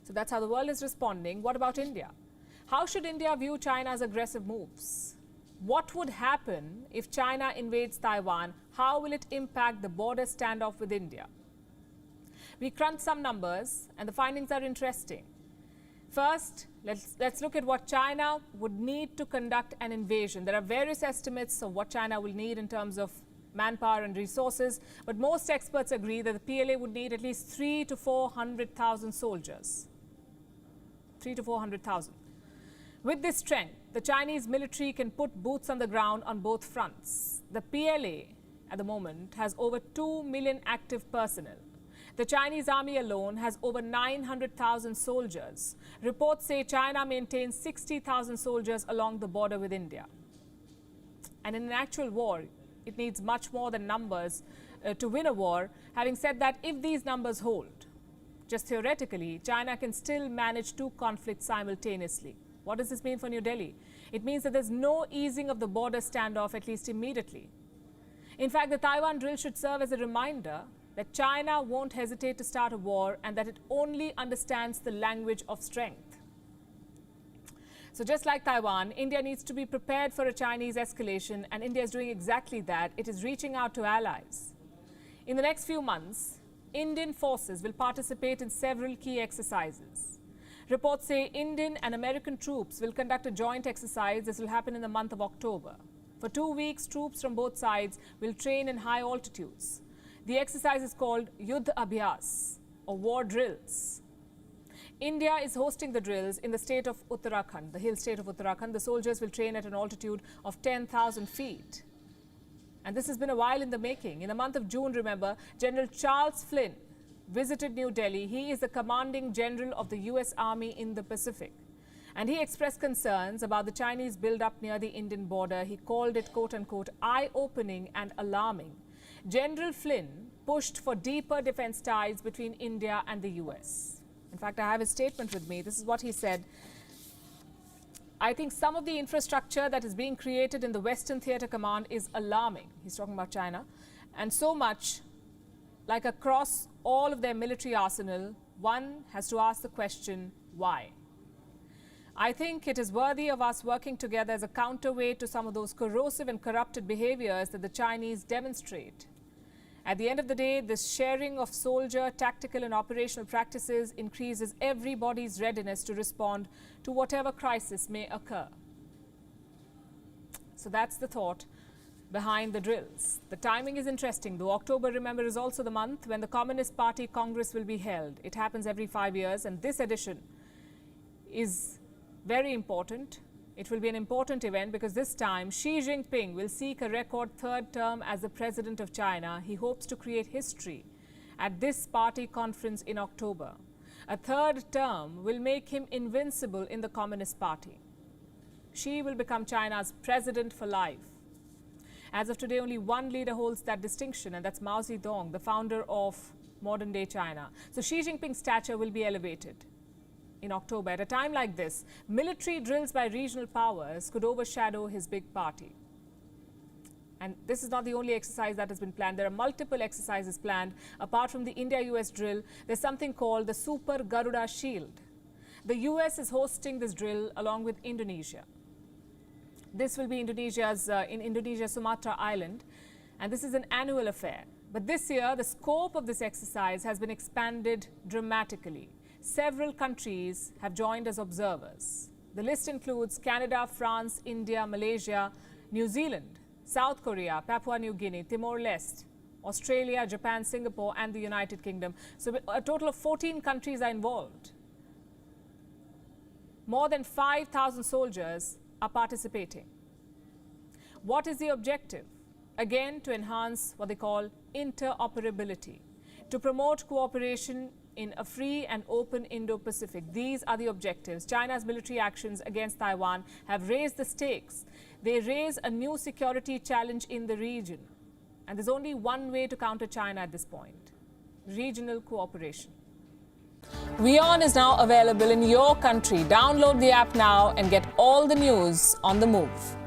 So that's how the world is responding. What about India? How should India view China's aggressive moves? What would happen if China invades Taiwan? How will it impact the border standoff with India? We crunched some numbers and the findings are interesting. First, let's look at what China would need to conduct an invasion. There are various estimates of what China will need in terms of manpower and resources, but most experts agree that the PLA would need at least 300,000 to 400,000 soldiers. 300,000 to 400,000. With this strength, the Chinese military can put boots on the ground on both fronts. The PLA at the moment has over 2 million active personnel. The Chinese army alone has over 900,000 soldiers. Reports say China maintains 60,000 soldiers along the border with India. And in an actual war, it needs much more than numbers to win a war. Having said that, if these numbers hold, just theoretically, China can still manage two conflicts simultaneously. What does this mean for New Delhi? It means that there's no easing of the border standoff, at least immediately. In fact, the Taiwan drill should serve as a reminder that China won't hesitate to start a war and that it only understands the language of strength. So just like Taiwan, India needs to be prepared for a Chinese escalation, and India is doing exactly that. It is reaching out to allies. In the next few months, Indian forces will participate in several key exercises. Reports say Indian and American troops will conduct a joint exercise. This will happen in the month of October. For 2 weeks, troops from both sides will train in high altitudes. The exercise is called Yudh Abhyas, or war drills. India is hosting the drills in the state of Uttarakhand, the hill state of Uttarakhand. The soldiers will train at an altitude of 10,000 feet. And this has been a while in the making. In the month of June, remember, General Charles Flynn visited New Delhi. He is the commanding general of the US Army in the Pacific. And he expressed concerns about the Chinese build-up near the Indian border. He called it, quote-unquote, eye-opening and alarming. General Flynn pushed for deeper defense ties between India and the US. In fact, I have a statement with me. This is what he said. I think some of the infrastructure that is being created in the Western Theatre Command is alarming. He's talking about China. And so much, like across all of their military arsenal, one has to ask the question, why? I think it is worthy of us working together as a counterweight to some of those corrosive and corrupted behaviors that the Chinese demonstrate. At the end of the day, this sharing of soldier, tactical and operational practices increases everybody's readiness to respond to whatever crisis may occur. So that's the thought behind the drills. The timing is interesting, though. October, remember, is also the month when the Communist Party Congress will be held. It happens every 5 years, and this edition is very important. It will be an important event because this time Xi Jinping will seek a record third term as the president of China. He hopes to create history at this party conference in October. A third term will make him invincible in the Communist Party. Xi will become China's president for life. As of today, only one leader holds that distinction, and that's Mao Zedong, the founder of modern-day China. So Xi Jinping's stature will be elevated in October. At a time like this, military drills by regional powers could overshadow his big party. And this is not the only exercise that has been planned. There are multiple exercises planned. Apart from the India-US drill, there's something called the Super Garuda Shield. The US is hosting this drill along with Indonesia. This will be in Indonesia, Sumatra Island, and this is an annual affair. But this year, the scope of this exercise has been expanded dramatically. Several countries have joined as observers. The list includes Canada, France, India, Malaysia, New Zealand, South Korea, Papua New Guinea, Timor-Leste, Australia, Japan, Singapore, and the United Kingdom. So a total of 14 countries are involved. More than 5,000 soldiers are participating. What is the objective? Again, to enhance what they call interoperability, to promote cooperation in a free and open Indo-Pacific. These are the objectives. China's military actions against Taiwan have raised the stakes. They raise a new security challenge in the region. And there's only one way to counter China at this point: regional cooperation. WION is now available in your country. Download the app now and get all the news on the move.